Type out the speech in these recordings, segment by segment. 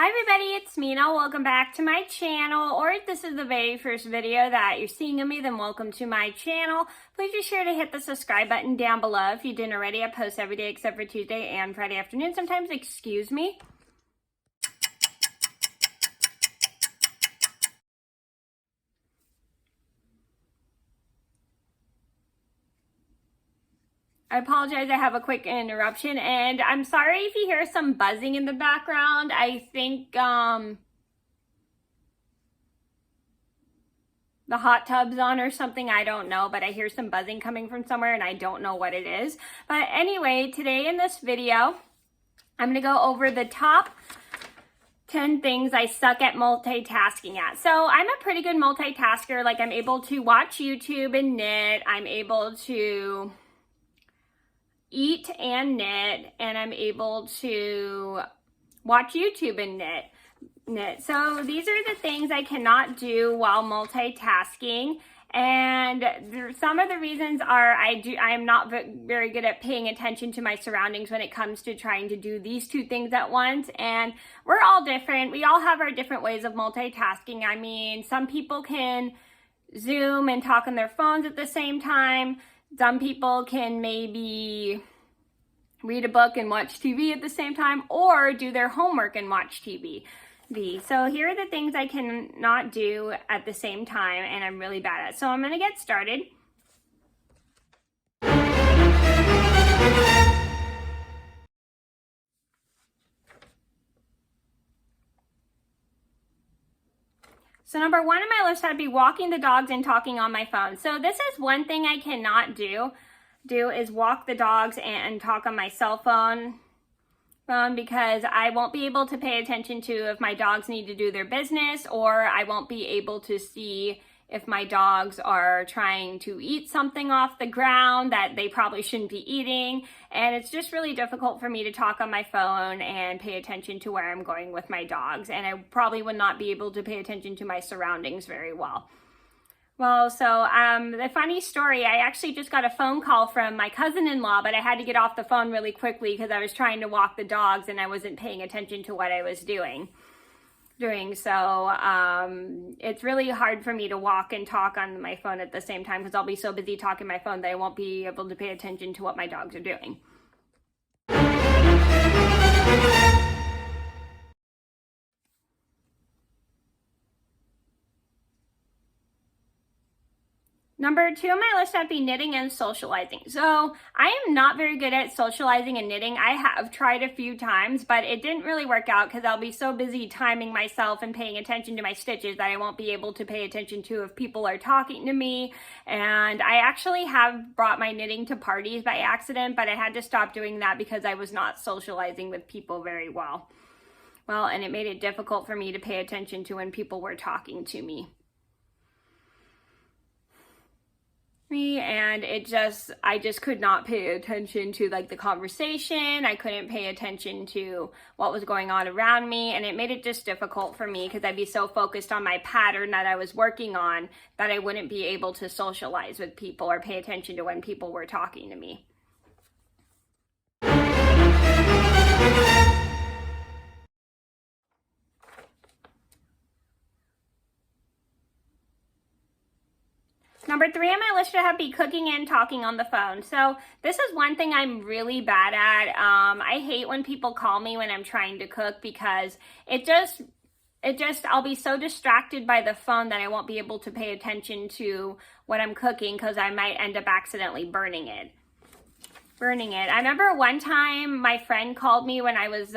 Hi everybody, it's Mena. Welcome back to my channel, or if this is the very first video that you're seeing of me, then welcome to my channel. Please be sure to hit the subscribe button down below if you didn't already. I post every day except for Tuesday and Friday afternoon sometimes, excuse me. I apologize, I have a quick interruption, and I'm sorry if you hear some buzzing in the background. I think, the hot tub's on or something, I don't know, but I hear some buzzing coming from somewhere and I don't know what it is. But anyway, today in this video, I'm gonna go over the top 10 things I suck at multitasking at. So I'm a pretty good multitasker. Like, I'm able to watch YouTube and knit. I'm able to eat and knit, and I'm able to watch YouTube and knit. So these are the things I cannot do while multitasking. And some of the reasons are I am not very good at paying attention to my surroundings when it comes to trying to do these two things at once. And we're all different. We all have our different ways of multitasking. I mean, some people can Zoom and talk on their phones at the same time. Some people can maybe read a book and watch TV at the same time, or do their homework and watch TV. So here are the things I cannot do at the same time and I'm really bad at. So I'm going to get started. So number one on my list would be walking the dogs and talking on my phone. So this is one thing I cannot do is walk the dogs and talk on my cell phone because I won't be able to pay attention to if my dogs need to do their business, or I won't be able to see if my dogs are trying to eat something off the ground that they probably shouldn't be eating. And it's just really difficult for me to talk on my phone and pay attention to where I'm going with my dogs. And I probably would not be able to pay attention to my surroundings very well. Well, so the funny story, I actually just got a phone call from my cousin-in-law, but I had to get off the phone really quickly because I was trying to walk the dogs and I wasn't paying attention to what I was doing. So it's really hard for me to walk and talk on my phone at the same time because I'll be so busy talking my phone that I won't be able to pay attention to what my dogs are doing. Number two on my list would be knitting and socializing. So I am not very good at socializing and knitting. I have tried a few times, but it didn't really work out because I'll be so busy timing myself and paying attention to my stitches that I won't be able to pay attention to if people are talking to me. And I actually have brought my knitting to parties by accident, but I had to stop doing that because I was not socializing with people very well. And it made it difficult for me to pay attention to when people were talking to me. And I just could not pay attention to like the conversation. I couldn't pay attention to what was going on around me, and it made it just difficult for me because I'd be so focused on my pattern that I was working on that I wouldn't be able to socialize with people or pay attention to when people were talking to me. Number three on my list would be cooking and talking on the phone. So this is one thing I'm really bad at. I hate when people call me when I'm trying to cook because I'll be so distracted by the phone that I won't be able to pay attention to what I'm cooking because I might end up accidentally burning it. I remember one time my friend called me when I was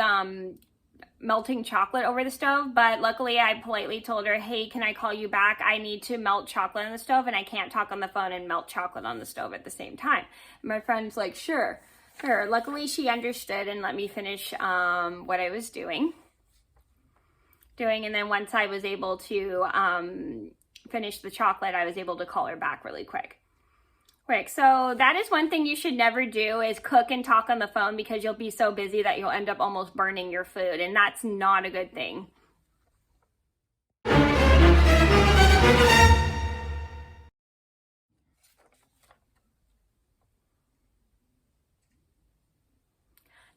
melting chocolate over the stove, but luckily I politely told her, hey, can I call you back? I need to melt chocolate on the stove and I can't talk on the phone and melt chocolate on the stove at the same time. And my friend's like, sure. Luckily she understood and let me finish what I was doing. And then once I was able to finish the chocolate, I was able to call her back really quick. So that is one thing you should never do, is cook and talk on the phone, because you'll be so busy that you'll end up almost burning your food, and that's not a good thing.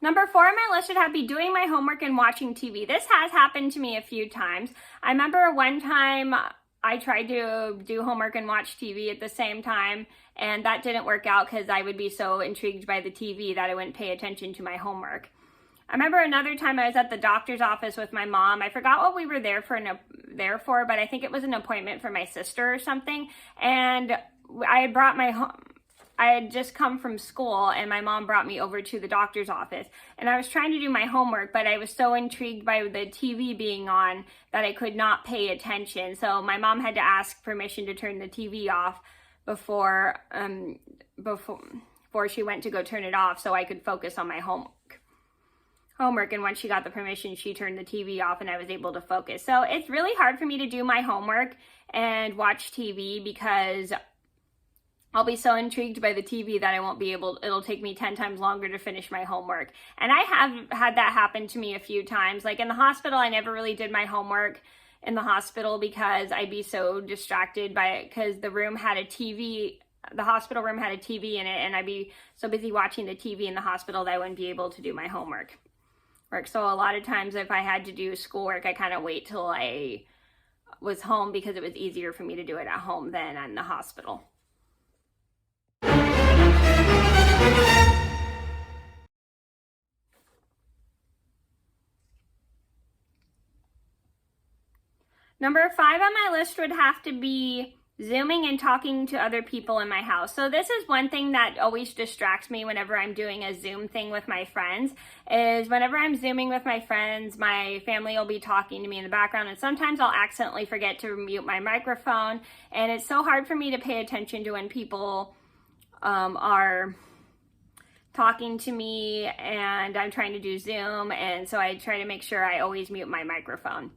Number 4 on my list would have to be doing my homework and watching TV. This has happened to me a few times. I remember one time I tried to do homework and watch TV at the same time, and that didn't work out because I would be so intrigued by the TV that I wouldn't pay attention to my homework. I remember another time I was at the doctor's office with my mom. I forgot what we were there for, but I think it was an appointment for my sister or something. And I had just come from school, and my mom brought me over to the doctor's office, and I was trying to do my homework, but I was so intrigued by the TV being on that I could not pay attention. So my mom had to ask permission to turn the TV off before she went to go turn it off so I could focus on my homework. And once she got the permission, she turned the TV off and I was able to focus. So it's really hard for me to do my homework and watch TV because I'll be so intrigued by the TV that it'll take me 10 times longer to finish my homework. And I have had that happen to me a few times. Like in the hospital, I never really did my homework in the hospital because I'd be so distracted by it because the hospital room had a TV in it, and I'd be so busy watching the TV in the hospital that I wouldn't be able to do my homework. So a lot of times if I had to do schoolwork, I kind of wait till I was home because it was easier for me to do it at home than in the hospital. Number 5 on my list would have to be Zooming and talking to other people in my house. So this is one thing that always distracts me whenever I'm doing a Zoom thing with my friends, is whenever I'm Zooming with my friends, my family will be talking to me in the background, and sometimes I'll accidentally forget to mute my microphone, and it's so hard for me to pay attention to when people are talking to me and I'm trying to do Zoom, and so I try to make sure I always mute my microphone.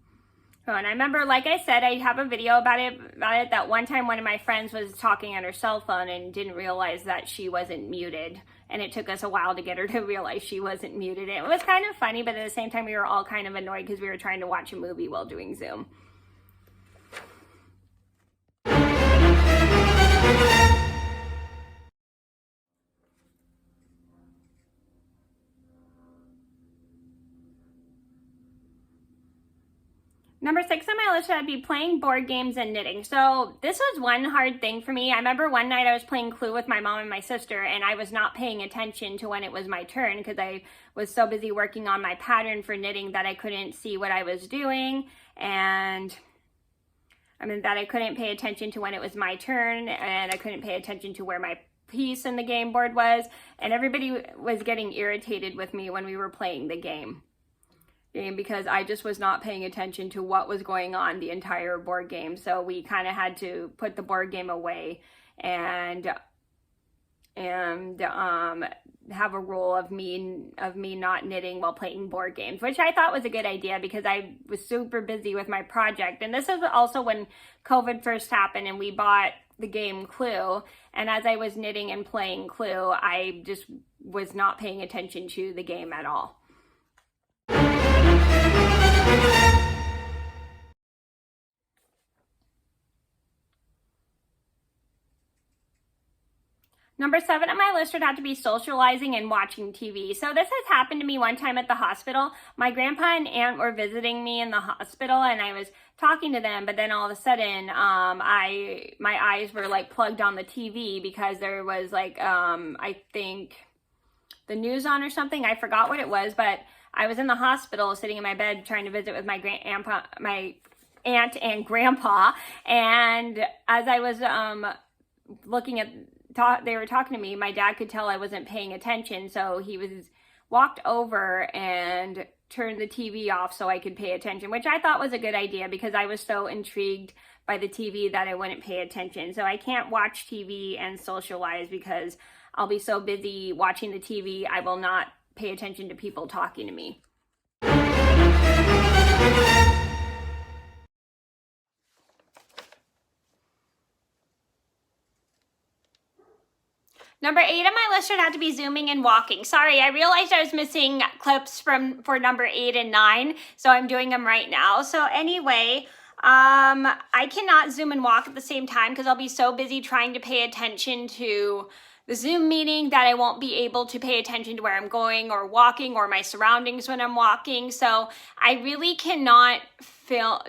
Oh, and I remember, like I said, I have a video about it, that one time one of my friends was talking on her cell phone and didn't realize that she wasn't muted. And it took us a while to get her to realize she wasn't muted. It was kind of funny, but at the same time, we were all kind of annoyed because we were trying to watch a movie while doing Zoom. Number 6 on my list would be playing board games and knitting. So this was one hard thing for me. I remember one night I was playing Clue with my mom and my sister, and I was not paying attention to when it was my turn because I was so busy working on my pattern for knitting that I couldn't see what I was doing, and that I couldn't pay attention to when it was my turn, and I couldn't pay attention to where my piece in the game board was, and everybody was getting irritated with me when we were playing the game because I just was not paying attention to what was going on the entire board game. So we kind of had to put the board game away and have a rule of me not knitting while playing board games, which I thought was a good idea because I was super busy with my project. And this is also when COVID first happened and we bought the game Clue. And as I was knitting and playing Clue, I just was not paying attention to the game at all. Number 7 on my list would have to be socializing and watching TV. So this has happened to me one time at the hospital. My grandpa and aunt were visiting me in the hospital, and I was talking to them, but then all of a sudden, my eyes were like plugged on the TV because there was like, I think the news on or something. I forgot what it was, but I was in the hospital sitting in my bed trying to visit with my aunt and grandpa. And as I was looking at, they were talking to me, my dad could tell I wasn't paying attention. So he walked over and turned the TV off so I could pay attention, which I thought was a good idea because I was so intrigued by the TV that I wouldn't pay attention. So I can't watch TV and socialize because I'll be so busy watching the TV, I will not pay attention to people talking to me. Number 8 on my list would have to be zooming and walking. Sorry, I realized I was missing clips for number 8 and 9, so I'm doing them right now. So anyway, I cannot zoom and walk at the same time because I'll be so busy trying to pay attention to the Zoom meeting that I won't be able to pay attention to where I'm going or walking or my surroundings when I'm walking. So I really cannot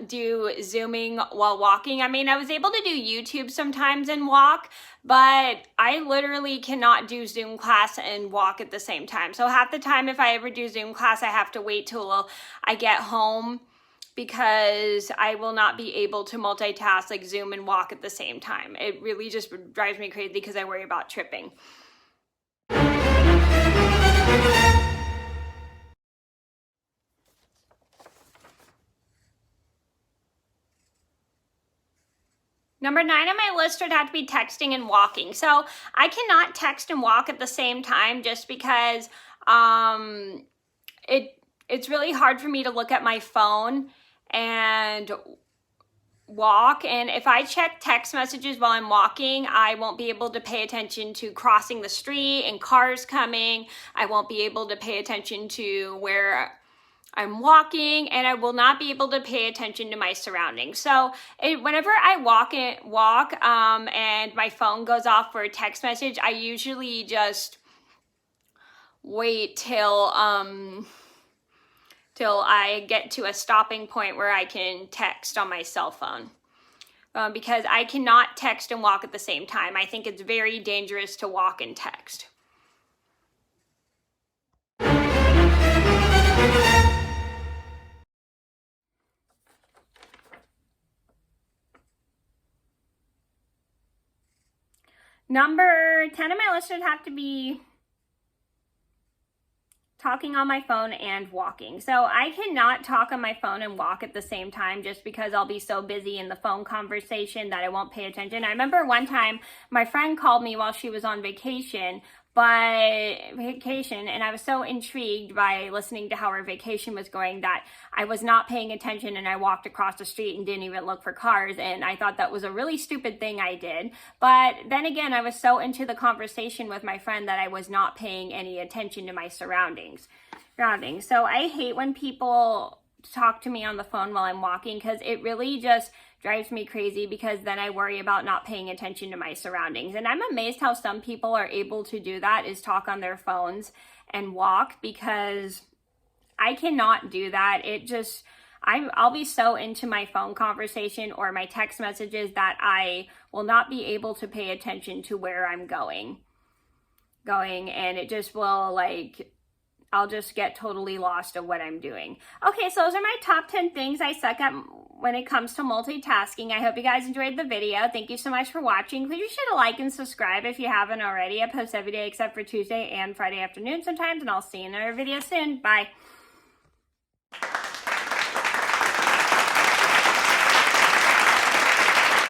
do Zooming while walking. I mean, I was able to do YouTube sometimes and walk, but I literally cannot do Zoom class and walk at the same time. So half the time, if I ever do Zoom class, I have to wait till I get home, because I will not be able to multitask, like Zoom and walk at the same time. It really just drives me crazy because I worry about tripping. Number 9 on my list would have to be texting and walking. So I cannot text and walk at the same time, just because it's really hard for me to look at my phone and walk. And if I check text messages while I'm walking, I won't be able to pay attention to crossing the street and cars coming. I won't be able to pay attention to where I'm walking, and I will not be able to pay attention to my surroundings. So whenever I walk and my phone goes off for a text message, I usually just wait till I get to a stopping point where I can text on my cell phone. Because I cannot text and walk at the same time. I think it's very dangerous to walk and text. Number 10 on my list would have to be talking on my phone and walking. So I cannot talk on my phone and walk at the same time, just because I'll be so busy in the phone conversation that I won't pay attention. I remember one time my friend called me while she was on vacation, and I was so intrigued by listening to how her vacation was going that I was not paying attention, and I walked across the street and didn't even look for cars, and I thought that was a really stupid thing I did. But then again, I was so into the conversation with my friend that I was not paying any attention to my surroundings. So I hate when people talk to me on the phone while I'm walking, because it really just drives me crazy, because then I worry about not paying attention to my surroundings. And I'm amazed how some people are able to do that, is talk on their phones and walk, because I cannot do that. I'll be so into my phone conversation or my text messages that I will not be able to pay attention to where I'm going, and it just will, I'll just get totally lost of what I'm doing. Okay, so those are my top 10 things I suck at when it comes to multitasking. I hope you guys enjoyed the video. Thank you so much for watching. Please be sure to like and subscribe if you haven't already. I post every day except for Tuesday and Friday afternoon sometimes, and I'll see you in another video soon. Bye.